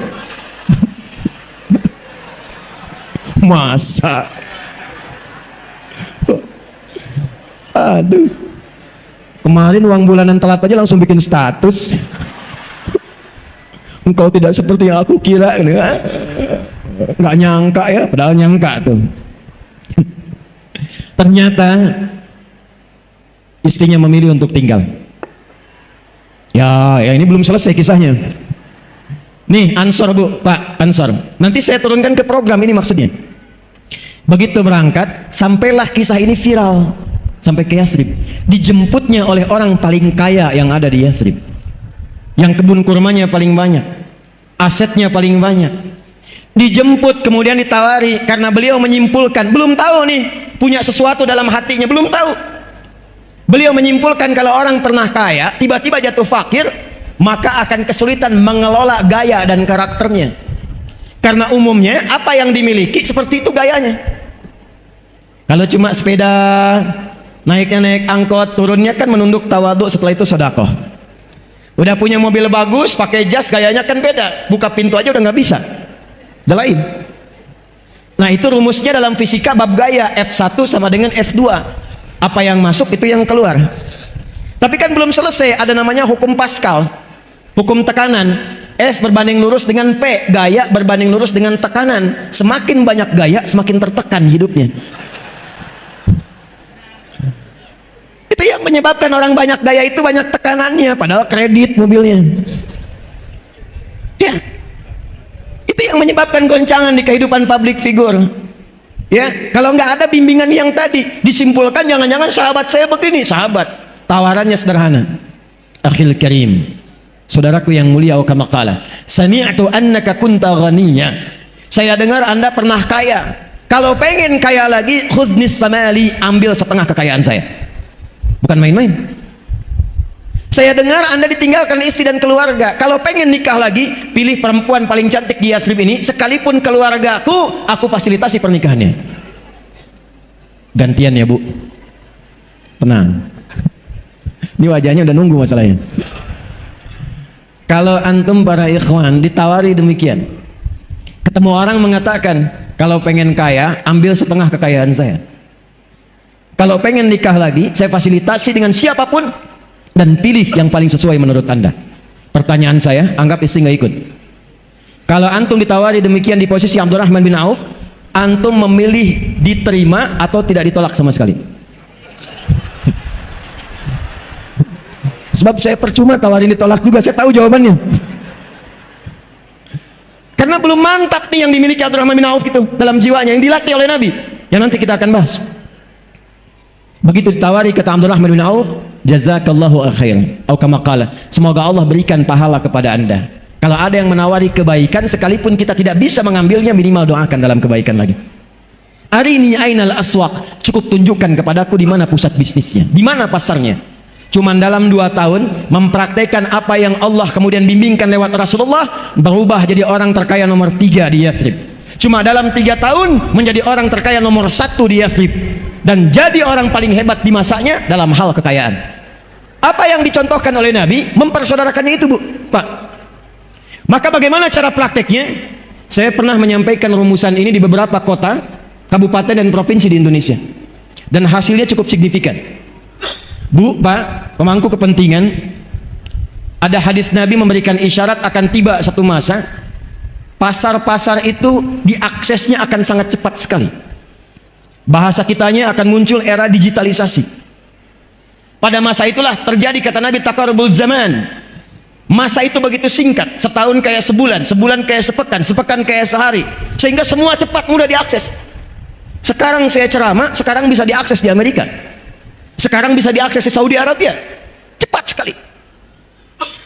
Masa? Aduh, kemarin uang bulanan telat aja langsung bikin status. Engkau tidak seperti yang aku kira. Nggak nyangka ya, padahal nyangka tuh. Ternyata istrinya memilih untuk tinggal. Ya ini belum selesai kisahnya. Nih Ansor bu, Pak Ansor, nanti saya turunkan ke program ini maksudnya. Begitu berangkat, sampailah kisah ini viral sampai ke Yathrib. Dijemputnya oleh orang paling kaya yang ada di Yathrib, yang kebun kurmanya paling banyak, asetnya paling banyak. Dijemput, kemudian ditawari, karena beliau menyimpulkan, belum tahu nih, punya sesuatu dalam hatinya, belum tahu. Beliau menyimpulkan kalau orang pernah kaya, tiba-tiba jatuh fakir, maka akan kesulitan mengelola gaya dan karakternya. Karena umumnya apa yang dimiliki seperti itu gayanya. Kalau cuma sepeda, naiknya naik angkot, turunnya kan menunduk tawadhu, setelah itu sedekah. Udah punya mobil bagus, pakai jas, gayanya kan beda. Buka pintu aja udah nggak bisa. Udah lain. Nah itu rumusnya dalam fisika bab gaya, F1 sama dengan F2. Apa yang masuk itu yang keluar. Tapi kan belum selesai, ada namanya hukum Pascal, hukum tekanan. F berbanding lurus dengan P, gaya berbanding lurus dengan tekanan. Semakin banyak gaya, semakin tertekan hidupnya. Itu yang menyebabkan orang banyak gaya itu banyak tekanannya, padahal kredit mobilnya. Ya, itu yang menyebabkan goncangan di kehidupan public figure. Ya, kalau nggak ada bimbingan yang tadi, disimpulkan jangan-jangan sahabat saya begini. Sahabat, tawarannya sederhana. Akhil karim, Saudaraku yang mulia, kama qala, sami'tu annaka kunta ghaniyya. Saya dengar Anda pernah kaya. Kalau pengen kaya lagi, khudh nisfa mali, ambil setengah kekayaan saya. Bukan main-main. Saya dengar Anda ditinggalkan istri dan keluarga. Kalau pengen nikah lagi, pilih perempuan paling cantik di Yathrib ini, sekalipun keluargaku, aku fasilitasi pernikahannya. Gantian ya, Bu. Tenang. Ini wajahnya udah nunggu masalahnya. Kalau antum para ikhwan ditawari demikian, ketemu orang mengatakan, kalau pengen kaya, ambil setengah kekayaan saya. Kalau pengen nikah lagi, saya fasilitasi dengan siapapun, dan pilih yang paling sesuai menurut Anda. Pertanyaan saya, anggap istri nggak ikut. Kalau antum ditawari demikian di posisi Abdurrahman bin Auf, antum memilih diterima atau tidak ditolak sama sekali? Sebab saya percuma tawarin ditolak juga, saya tahu jawabannya. Karena belum mantap nih yang dimiliki Abdurrahman bin Auf itu dalam jiwanya, yang dilatih oleh Nabi, yang nanti kita akan bahas. Begitu ditawari, kata Abdurrahman bin Auf, jazakallahu khairan, atau kama qala, semoga Allah berikan pahala kepada Anda. Kalau ada yang menawari kebaikan, sekalipun kita tidak bisa mengambilnya, minimal doakan dalam kebaikan lagi. Arini ainal aswaq, cukup tunjukkan kepadaku di mana pusat bisnisnya, di mana pasarnya. Cuman dalam 2 tahun mempraktekkan apa yang Allah kemudian bimbingkan lewat Rasulullah, berubah jadi orang terkaya nomor 3 di Yathrib. Cuma dalam 3 tahun menjadi orang terkaya nomor 1 di Yathrib, dan jadi orang paling hebat di masanya dalam hal kekayaan. Apa yang dicontohkan oleh Nabi, mempersaudarakannya itu, Bu, Pak. Maka bagaimana cara prakteknya? Saya pernah menyampaikan rumusan ini di beberapa kota, kabupaten dan provinsi di Indonesia, dan hasilnya cukup signifikan. Bu, Pak, pemangku kepentingan, ada hadis Nabi memberikan isyarat akan tiba satu masa, pasar-pasar itu diaksesnya akan sangat cepat sekali. Bahasa kitanya akan muncul era digitalisasi. Pada masa itulah terjadi, kata Nabi, taqarrubul zaman. Masa itu begitu singkat, setahun kayak sebulan, sebulan kayak sepekan, sepekan kayak sehari, sehingga semua cepat, mudah diakses. Sekarang saya ceramah, sekarang bisa diakses di Amerika, sekarang bisa diakses di Saudi Arabia, cepat sekali.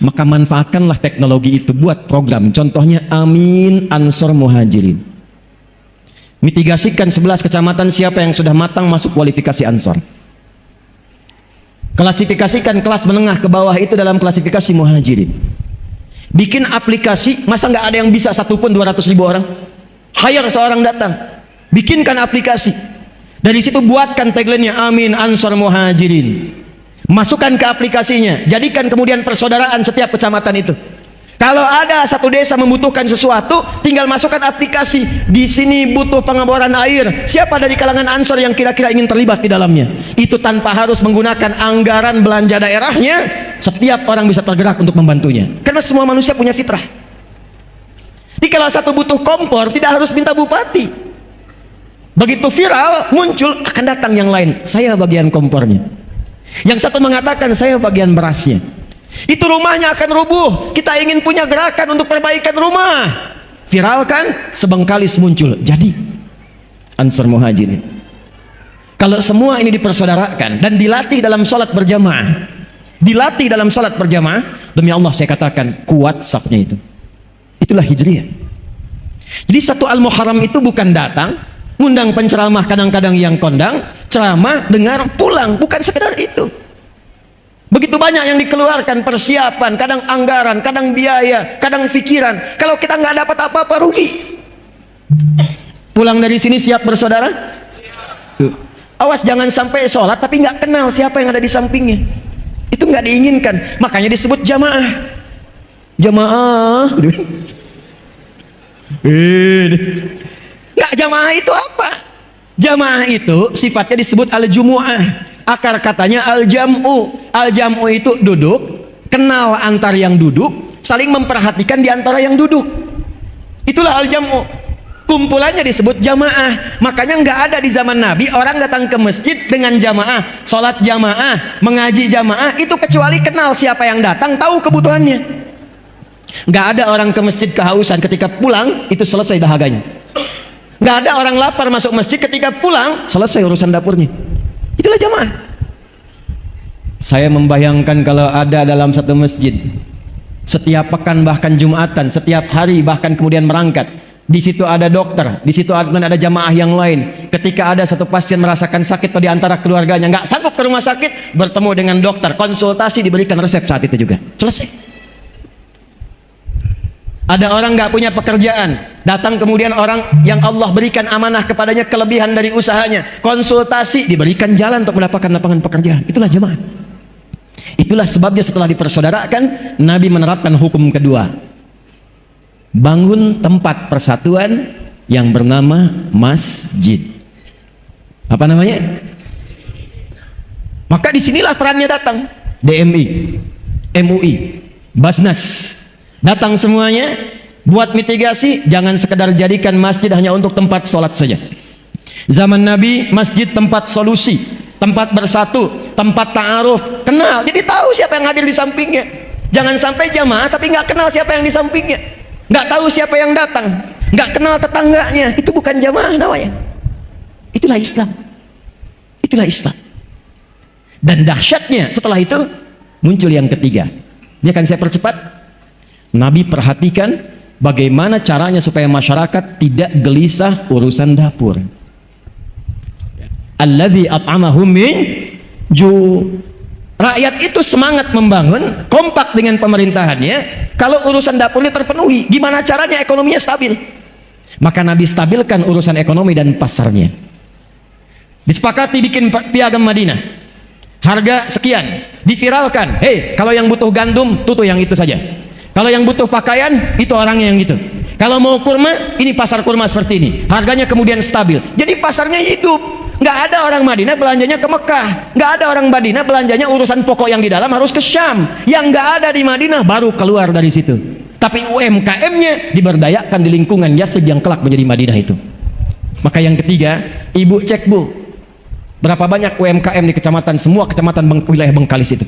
Maka manfaatkanlah teknologi itu buat program. Contohnya Amin Ansor Muhajirin. Mitigasikan 11 kecamatan siapa yang sudah matang masuk kualifikasi Ansor. Klasifikasikan kelas menengah ke bawah itu dalam klasifikasi Muhajirin. Bikin aplikasi, masa nggak ada yang bisa satupun 200.000 orang? Hire seorang datang, bikinkan aplikasi. Dari situ buatkan tagline-nya Amin Ansor Muhajirin. Masukkan ke aplikasinya, jadikan kemudian persaudaraan setiap kecamatan itu. Kalau ada satu desa membutuhkan sesuatu, tinggal masukkan aplikasi. Di sini butuh pengeboran air. Siapa dari kalangan Ansor yang kira-kira ingin terlibat di dalamnya? Itu tanpa harus menggunakan anggaran belanja daerahnya. Setiap orang bisa tergerak untuk membantunya. Karena semua manusia punya fitrah. Jadi kalau satu butuh kompor, tidak harus minta bupati. Begitu viral, muncul, akan datang yang lain. Saya bagian kompornya. Yang satu mengatakan, saya bagian berasnya. Itu rumahnya akan rubuh. Kita ingin punya gerakan untuk perbaikan rumah. Viral kan, sebengkalis muncul. Jadi, Ansor Muhajirin. Kalau semua ini dipersaudarakan dan dilatih dalam sholat berjamaah, dilatih dalam sholat berjamaah, demi Allah saya katakan, kuat safnya itu. Itulah hijriyah. Jadi satu Al-Muharram itu bukan datang, ngundang penceramah kadang-kadang yang kondang, ceramah, dengar, pulang, bukan sekedar itu. Begitu banyak yang dikeluarkan, persiapan, kadang anggaran, kadang biaya, kadang pikiran. Kalau kita nggak dapat apa-apa, rugi. Pulang dari sini siap bersaudara? Awas jangan sampai sholat tapi nggak kenal siapa yang ada di sampingnya. Itu nggak diinginkan. Makanya disebut jamaah. Jamaah. Nggak, jamaah itu apa? Jamaah itu sifatnya disebut al-jumu'ah. Akar katanya al-jam'u. Al-jam'u itu duduk, kenal antar yang duduk, saling memperhatikan di antara yang duduk. Itulah al-jam'u. Kumpulannya disebut jamaah. Makanya nggak ada di zaman Nabi orang datang ke masjid dengan jamaah, sholat jamaah, mengaji jamaah, itu kecuali kenal siapa yang datang, tahu kebutuhannya. Nggak ada orang ke masjid kehausan, ketika pulang itu selesai dahaganya. Nggak ada orang lapar masuk masjid, ketika pulang selesai urusan dapurnya. Itulah jamaah. Saya membayangkan kalau ada dalam satu masjid setiap pekan bahkan Jumatan, setiap hari bahkan kemudian merangkat. Di situ ada dokter, di situ ada jamaah yang lain. Ketika ada satu pasien merasakan sakit atau di antara keluarganya nggak sanggup ke rumah sakit, bertemu dengan dokter, konsultasi, diberikan resep saat itu juga. Selesai. Ada orang nggak punya pekerjaan, datang kemudian orang yang Allah berikan amanah kepadanya kelebihan dari usahanya, konsultasi, diberikan jalan untuk mendapatkan lapangan pekerjaan. Itulah jemaah. Itulah sebabnya setelah dipersaudarakan, Nabi menerapkan hukum kedua, bangun tempat persatuan yang bernama masjid. Apa namanya? Maka disinilah perannya datang. DMI, MUI, Basnas, datang semuanya buat mitigasi. Jangan sekedar jadikan masjid hanya untuk tempat sholat saja. Zaman Nabi, masjid tempat solusi, tempat bersatu, tempat ta'aruf, kenal, jadi tahu siapa yang hadir di sampingnya. Jangan sampai jamaah tapi nggak kenal siapa yang di sampingnya, nggak tahu siapa yang datang, nggak kenal tetangganya. Itu bukan jamaah namanya. Itulah Islam. Itulah Islam. Dan dahsyatnya setelah itu muncul yang ketiga. Ini akan saya percepat. Nabi perhatikan bagaimana caranya supaya masyarakat tidak gelisah urusan dapur. Alladzi at'amahum min ju'. Rakyat itu semangat membangun, kompak dengan pemerintahannya. Kalau urusan dapurnya terpenuhi, gimana caranya ekonominya stabil? Maka Nabi stabilkan urusan ekonomi dan pasarnya. Disepakati bikin piagam Madinah, harga sekian, diviralkan. Hei, kalau yang butuh gandum, tutu yang itu saja. Kalau yang butuh pakaian, itu orangnya yang gitu. Kalau mau kurma, ini pasar kurma seperti ini. Harganya kemudian stabil. Jadi pasarnya hidup. Nggak ada orang Madinah belanjanya ke Mekah, nggak ada orang Madinah belanjanya urusan pokok yang di dalam harus ke Syam. Yang nggak ada di Madinah baru keluar dari situ. Tapi UMKM-nya diberdayakan di lingkungan Yathrib yang kelak menjadi Madinah itu. Maka yang ketiga, ibu cek bu, berapa banyak UMKM di kecamatan, semua kecamatan wilayah Bengkalis itu.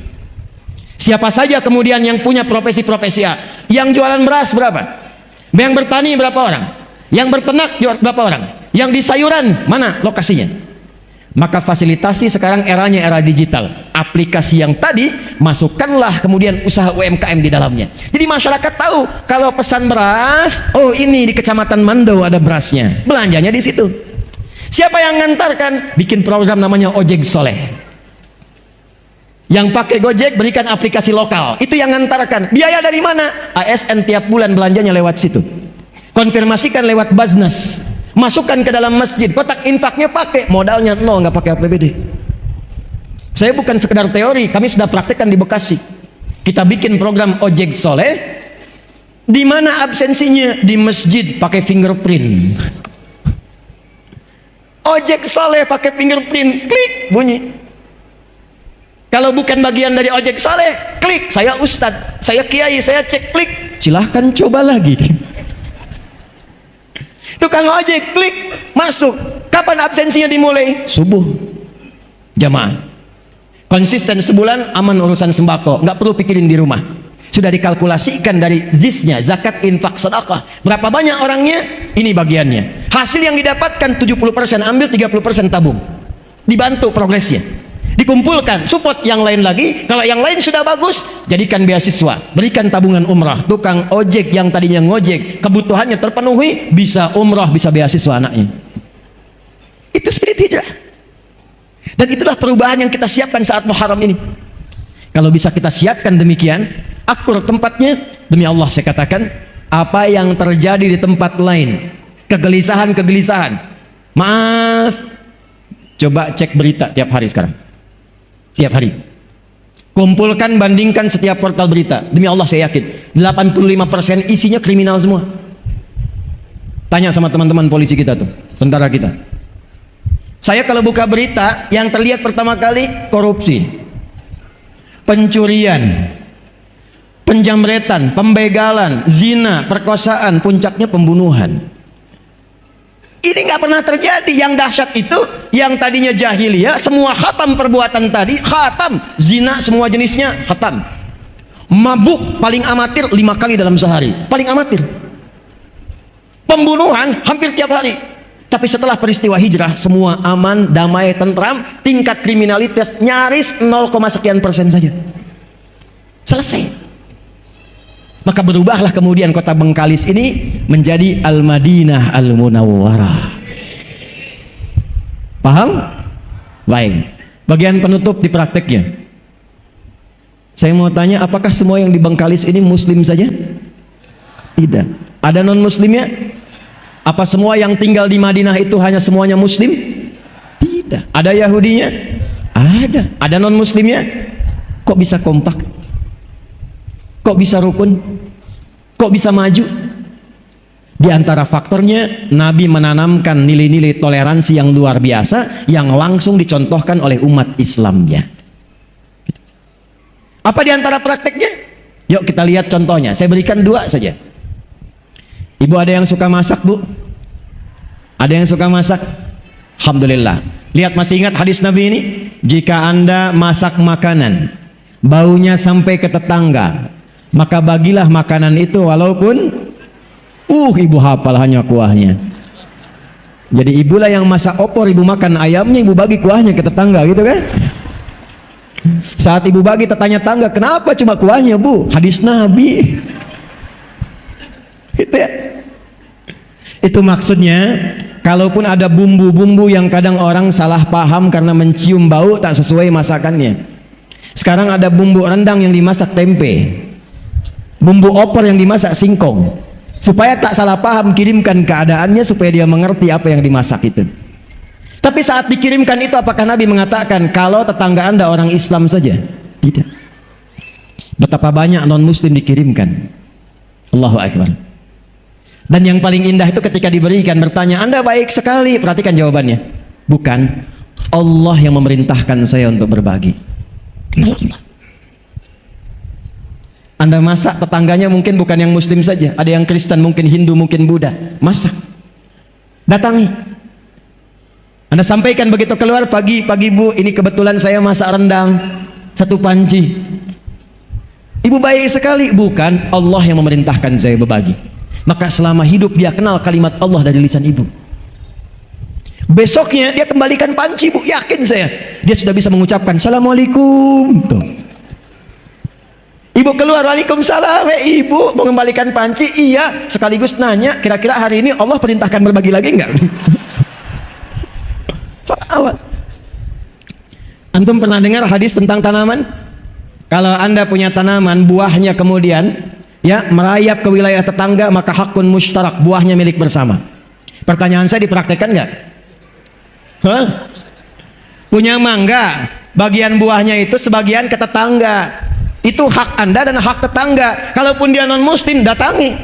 Siapa saja kemudian yang punya profesi-profesi A, yang jualan beras berapa, yang bertani berapa orang, yang berternak berapa orang, yang di sayuran mana lokasinya. Maka fasilitasi sekarang eranya era digital. Aplikasi yang tadi masukkanlah kemudian usaha UMKM di dalamnya. Jadi masyarakat tahu kalau pesan beras, oh ini di kecamatan Mando ada berasnya, belanjanya di situ. Siapa yang ngantarkan? Bikin program namanya Ojek Soleh. Yang pakai Gojek berikan aplikasi lokal, itu yang ngantarkan. Biaya dari mana? ASN tiap bulan belanjanya lewat situ. Konfirmasikan lewat Basnas. Masukkan ke dalam masjid, kotak infaknya pakai, modalnya nol, nggak pakai APBD. Saya bukan sekedar teori, kami sudah praktekkan di Bekasi. Kita bikin program Ojek Soleh, di mana absensinya di masjid pakai fingerprint. Ojek Soleh pakai fingerprint, klik bunyi. Kalau bukan bagian dari Ojek Soleh, klik. Saya ustadz, saya kiai, saya cek, klik. Silahkan coba lagi. Tukang ojek klik masuk. Kapan absensinya dimulai? Subuh. Jamaah konsisten sebulan aman urusan sembako, nggak perlu pikirin di rumah. Sudah dikalkulasikan dari zisnya, zakat, infak, sedekah. Berapa banyak orangnya? Ini bagiannya. Hasil yang didapatkan 70% ambil, 30% tabung. Dibantu progresnya. Dikumpulkan, support yang lain lagi. Kalau yang lain sudah bagus, jadikan beasiswa, berikan tabungan umrah. Tukang ojek yang tadinya ngojek, kebutuhannya terpenuhi, bisa umrah, bisa beasiswa anaknya. Itu spirit hijrah. Dan itulah perubahan yang kita siapkan saat Muharram ini. Kalau bisa kita siapkan demikian, akur tempatnya, demi Allah saya katakan, apa yang terjadi di tempat lain, kegelisahan-kegelisahan, maaf, coba cek berita tiap hari sekarang. Tiap hari kumpulkan, bandingkan setiap portal berita, demi Allah saya yakin 85% isinya kriminal semua. Tanya sama teman-teman polisi kita tuh, tentara kita. Saya kalau buka berita, yang terlihat pertama kali korupsi, pencurian, penjamretan, pembegalan, zina, perkosaan, puncaknya pembunuhan. Ini nggak pernah terjadi. Yang dahsyat itu, yang tadinya jahiliyah, semua khatam perbuatan tadi, khatam, zina semua jenisnya khatam. Mabuk paling amatir 5 kali dalam sehari, paling amatir. Pembunuhan hampir tiap hari. Tapi setelah peristiwa hijrah, semua aman, damai, tentram, tingkat kriminalitas nyaris 0, sekian persen saja. Selesai. Maka berubahlah kemudian kota Bengkalis ini menjadi Al-Madinah Al-Munawwarah. Paham? Baik. Bagian penutup di prakteknya. Saya mau tanya, apakah semua yang di Bengkalis ini muslim saja? Tidak. Ada non-muslimnya? Apa semua yang tinggal di Madinah itu hanya semuanya muslim? Tidak. Ada Yahudinya? Ada. Ada non-muslimnya? Kok bisa kompak? Kok bisa rukun? Kok bisa maju? Di antara faktornya, Nabi menanamkan nilai-nilai toleransi yang luar biasa yang langsung dicontohkan oleh umat Islamnya. Apa di antara prakteknya? Yuk kita lihat contohnya. Saya berikan 2 saja. Ibu ada yang suka masak, Bu? Ada yang suka masak? Alhamdulillah. Lihat, masih ingat hadis Nabi ini? Jika Anda masak makanan, baunya sampai ke tetangga, maka bagilah makanan itu walaupun ibu hafal hanya kuahnya. Jadi ibulah yang masak opor, ibu makan ayamnya, ibu bagi kuahnya ke tetangga, gitu kan? Saat ibu bagi, tetangga, kenapa cuma kuahnya, Bu? Hadis Nabi. Gitu ya. Itu maksudnya, kalaupun ada bumbu-bumbu yang kadang orang salah paham karena mencium bau tak sesuai masakannya. Sekarang ada bumbu rendang yang dimasak tempe, bumbu opor yang dimasak singkong. Supaya tak salah paham, kirimkan keadaannya supaya dia mengerti apa yang dimasak itu. Tapi saat dikirimkan itu, apakah Nabi mengatakan kalau tetangga Anda orang Islam saja? Tidak. Betapa banyak non-muslim dikirimkan. Allahu Akbar. Dan yang paling indah itu ketika diberikan, bertanya, Anda baik sekali. Perhatikan jawabannya. Bukan, Allah yang memerintahkan saya untuk berbagi. Kenal Allah. Anda masak, tetangganya mungkin bukan yang muslim saja, ada yang Kristen, mungkin Hindu, mungkin Buddha. Masak, datangi. Anda sampaikan begitu keluar, pagi Bu, ini kebetulan saya masak rendang 1 panci. Ibu baik sekali. Bukan, Allah yang memerintahkan saya berbagi. Maka selama hidup dia kenal kalimat Allah dari lisan ibu. Besoknya dia kembalikan panci, Bu, yakin saya dia sudah bisa mengucapkan Assalamualaikum. Tuh. Ibu keluar, Waalaikumsalam. Ibu mau mengembalikan panci? Iya. Sekaligus nanya, kira-kira hari ini Allah perintahkan berbagi lagi enggak? Antum pernah dengar hadis tentang tanaman? Kalau Anda punya tanaman, buahnya kemudian ya merayap ke wilayah tetangga, maka hakun mustarak, buahnya milik bersama. Pertanyaan saya, dipraktekkan enggak? Hah? Punya mangga, bagian buahnya itu sebagian ke tetangga. Itu hak Anda dan hak tetangga. Kalaupun dia non muslim, datangi,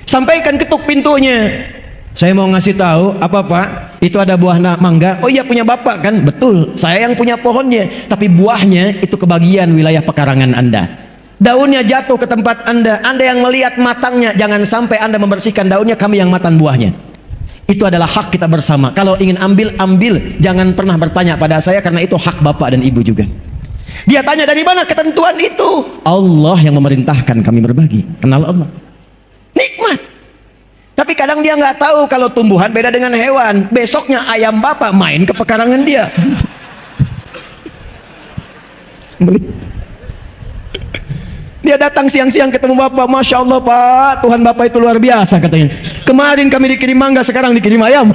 sampaikan, ketuk pintunya. Saya mau ngasih tahu, apa Pak? Itu ada buah mangga. Oh iya, punya Bapak kan? Betul, saya yang punya pohonnya. Tapi buahnya itu kebagian wilayah pekarangan Anda. Daunnya jatuh ke tempat Anda. Anda yang melihat matangnya. Jangan sampai Anda membersihkan daunnya, kami yang matan buahnya. Itu adalah hak kita bersama. Kalau ingin ambil, ambil. Jangan pernah bertanya pada saya, karena itu hak Bapak dan Ibu juga. Dia tanya, dari mana ketentuan itu? Allah yang memerintahkan kami berbagi. Kenal Allah. Nikmat. Tapi kadang dia nggak tahu kalau tumbuhan beda dengan hewan. Besoknya ayam Bapak main ke pekarangan dia. Dia datang siang-siang ketemu Bapak. Masya Allah Pak, Tuhan Bapak itu luar biasa katanya. Kemarin kami dikirim mangga, sekarang dikirim ayam.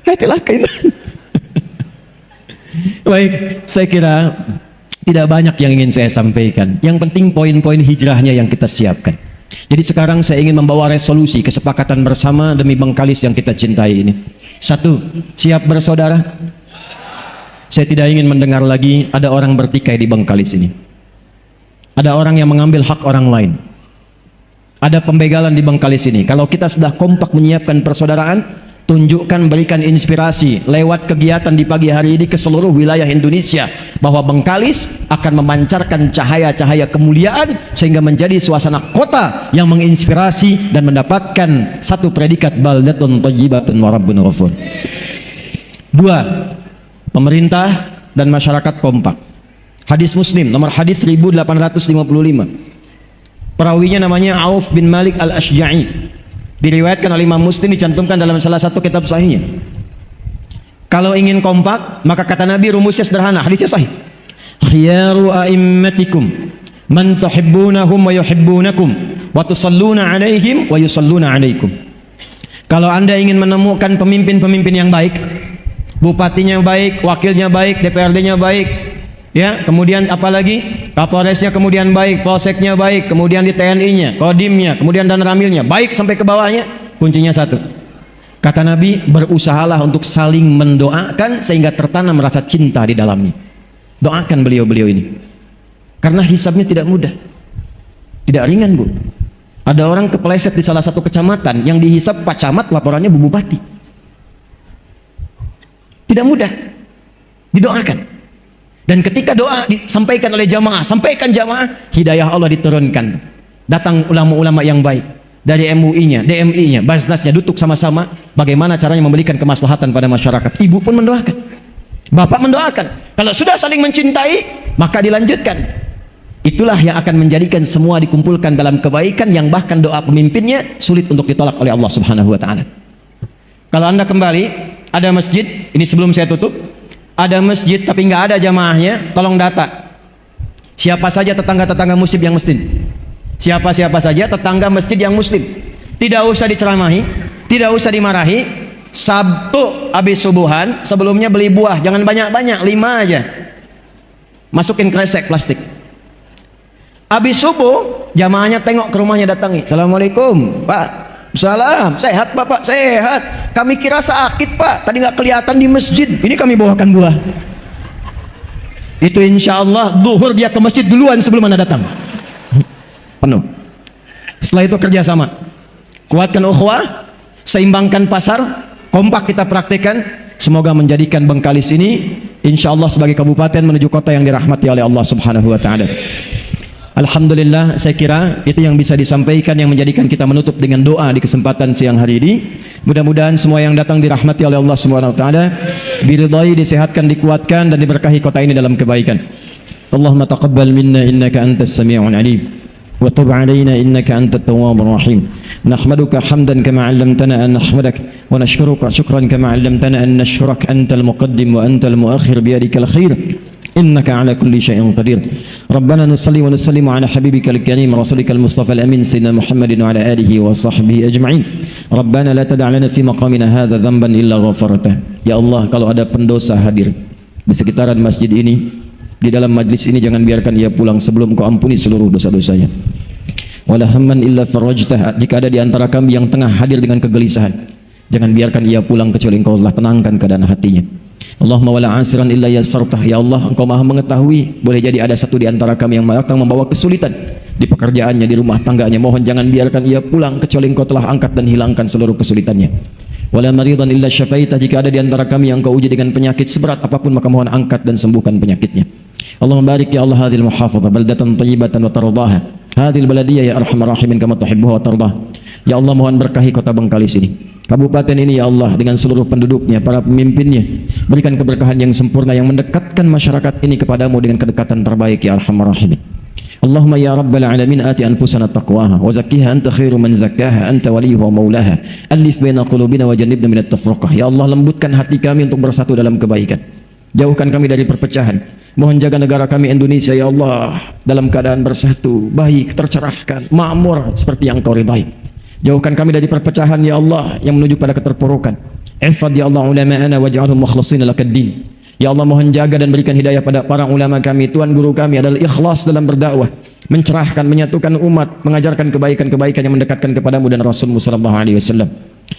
Itulah keindahan. Baik, saya kira tidak banyak yang ingin saya sampaikan. Yang penting poin-poin hijrahnya yang kita siapkan. Jadi sekarang saya ingin membawa resolusi kesepakatan bersama demi Bengkalis yang kita cintai ini. 1, siap bersaudara? Saya tidak ingin mendengar lagi ada orang bertikai di Bengkalis ini. Ada orang yang mengambil hak orang lain. Ada pembegalan di Bengkalis ini. Kalau kita sudah kompak menyiapkan persaudaraan, tunjukkan, berikan inspirasi lewat kegiatan di pagi hari ini ke seluruh wilayah Indonesia, bahwa Bengkalis akan memancarkan cahaya-cahaya kemuliaan sehingga menjadi suasana kota yang menginspirasi dan mendapatkan satu predikat baldatun thayyibatun wa rabbun ghafur. 2, pemerintah dan masyarakat kompak. Hadis Muslim nomor hadis 1855. Perawinya namanya Auf bin Malik Al-Ashja'i. Diriwayatkan oleh Imam Muslim, dicantumkan dalam salah satu kitab sahihnya. Kalau ingin kompak, maka kata Nabi rumusnya sederhana, hadisnya sahih. khiyaru a'immatikum man tuhibbunahum wa yuhibbunakum wa tusalluna alaihim wa yusalluna alaikum. Kalau Anda ingin menemukan pemimpin-pemimpin yang baik, bupatinya baik, wakilnya baik, DPRD-nya baik, ya, kemudian apalagi Kapolresnya kemudian baik, Polseknya baik, kemudian di TNI-nya, Kodimnya, kemudian dan Ramilnya baik sampai ke bawahnya, kuncinya satu. Kata Nabi, berusahalah untuk saling mendoakan sehingga tertanam rasa cinta di dalamnya. Doakan beliau-beliau ini, karena hisabnya tidak mudah, tidak ringan, Bu. Ada orang kepleset di salah satu kecamatan, yang dihisab Pak Camat, laporannya Bu Bupati. Tidak mudah, didoakan. Dan ketika doa disampaikan oleh jamaah, sampaikan jamaah, hidayah Allah diturunkan. Datang ulama-ulama yang baik dari MUI-nya, DMI-nya, Basnasnya, duduk sama-sama bagaimana caranya memberikan kemaslahatan pada masyarakat. Ibu pun mendoakan, bapak mendoakan. Kalau sudah saling mencintai, maka dilanjutkan. Itulah yang akan menjadikan semua dikumpulkan dalam kebaikan, yang bahkan doa pemimpinnya sulit untuk ditolak oleh Allah Subhanahu wa taala. Kalau Anda kembali, ada masjid, ini sebelum saya tutup, ada masjid tapi nggak ada jamaahnya, tolong data siapa saja tetangga-tetangga muslim yang muslim, siapa saja tetangga masjid yang muslim. Tidak usah diceramahi, tidak usah dimarahi. Sabtu habis subuhan, sebelumnya beli buah, jangan banyak-banyak, 5 aja, masukin kresek plastik. Habis subuh, jamaahnya tengok ke rumahnya, datangi, Assalamualaikum Pak. Salam, sehat Bapak? Sehat. Kami kira sakit Pak, tadi nggak kelihatan di masjid, ini kami bawakan buah. Itu insya Allah zuhur dia ke masjid duluan sebelum Anda datang. Penuh. Setelah itu kerjasama, kuatkan ukhuwah, seimbangkan pasar, kompak kita praktekkan. Semoga menjadikan Bengkalis ini insya Allah sebagai kabupaten menuju kota yang dirahmati oleh Allah Subhanahu wa taala. Alhamdulillah, saya kira itu yang bisa disampaikan, yang menjadikan kita menutup dengan doa di kesempatan siang hari ini. Mudah-mudahan semua yang datang dirahmati oleh Allah Subhanahu wa taala, diridhai, disehatkan, dikuatkan, dan diberkahi kota ini dalam kebaikan. Allahumma taqabbal minna innaka antas sami'un alim wa tub 'alaina innaka antat tawwabur rahim. Nahmaduka hamdan kama 'allamtana an nahmadak wa nashkuruka syukran kama 'allamtana an nashkurak, antal muqaddim wa antal muakhir biyadikal khair. إنك على كل شيء قدير. ربنا نصلي ونسلم على حبيبك الكريم رسولك المصطفى الأمين سيدنا محمد وعلى آله وصحبه أجمعين. ربنا لا تدع لنا في مقامنا هذا ذنبا إلا غفرته. Ya Allah, kalau ada pendosa hadir di sekitaran masjid ini, di dalam majlis ini, jangan biarkan ia pulang sebelum Kau ampuni seluruh dosa-dosanya. Wala hamman illa farajtah. Jika ada di antara kami yang tengah hadir dengan kegelisahan, jangan biarkan ia pulang kecuali Engkau telah tenangkan keadaan hatinya. Allahumma wala asiran illa yassartah. Ya Allah, Engkau maha mengetahui, boleh jadi ada satu di antara kami yang datang membawa kesulitan di pekerjaannya, di rumah tangganya. Mohon jangan biarkan ia pulang kecuali Engkau telah angkat dan hilangkan seluruh kesulitannya. Wala maridan illa syafaitah. Jika ada di antara kami yang Engkau uji dengan penyakit seberat apapun, maka mohon angkat dan sembuhkan penyakitnya. Allahumma barik ya Allah hadhil muhafadzah baldatan tayyibatan wa tardaha, hadhil baladiyah ya arhamar rahimin kama tuhibbuha wa tardah. Ya Allah, mohon berkahi kota Bengkalis ini, kabupaten ini ya Allah, dengan seluruh penduduknya, para pemimpinnya. Berikan keberkahan yang sempurna yang mendekatkan masyarakat ini kepadamu dengan kedekatan terbaik ya arhamar rahimin. Allahumma ya rabbal alamin ati anfusana taqwaha wa zakkiha anta khairu man zakkaha anta waliyuha wa maulaha alif baina qulubina wa jannibna minat tafruqah. Ya Allah, lembutkan hati kami untuk bersatu dalam kebaikan, jauhkan kami dari perpecahan. Mohon jaga negara kami Indonesia ya Allah dalam keadaan bersatu, baik, tercerahkan, makmur seperti yang Kau ridai. Jauhkan kami dari perpecahan ya Allah yang menuju pada keterpurukan. Ihfadz ya Allah ulama'ana waj'alhum mukhlishina lakad-din. Ya Allah, mohon jaga dan berikan hidayah pada para ulama kami. Tuan guru kami adalah ikhlas dalam berdakwah, mencerahkan, menyatukan umat, mengajarkan kebaikan-kebaikan yang mendekatkan kepadamu dan Rasulmu sallallahu alaihi wasallam.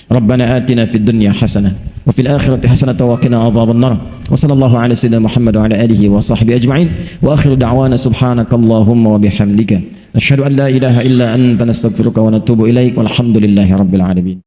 Rabbana atina fid dunya hasanah wa fil akhirati hasanah wa qina adzabannar. Wa sallallahu ala sayyidina Muhammad wa ala alihi wa sahbihi ajma'in. Wa akhiru da'wana subhanakallahumma wa bihamdika asyhadu an la ilaha illa anta nastaghfiruka wa natubu ilaik. Walhamdulillahi rabbil alamin.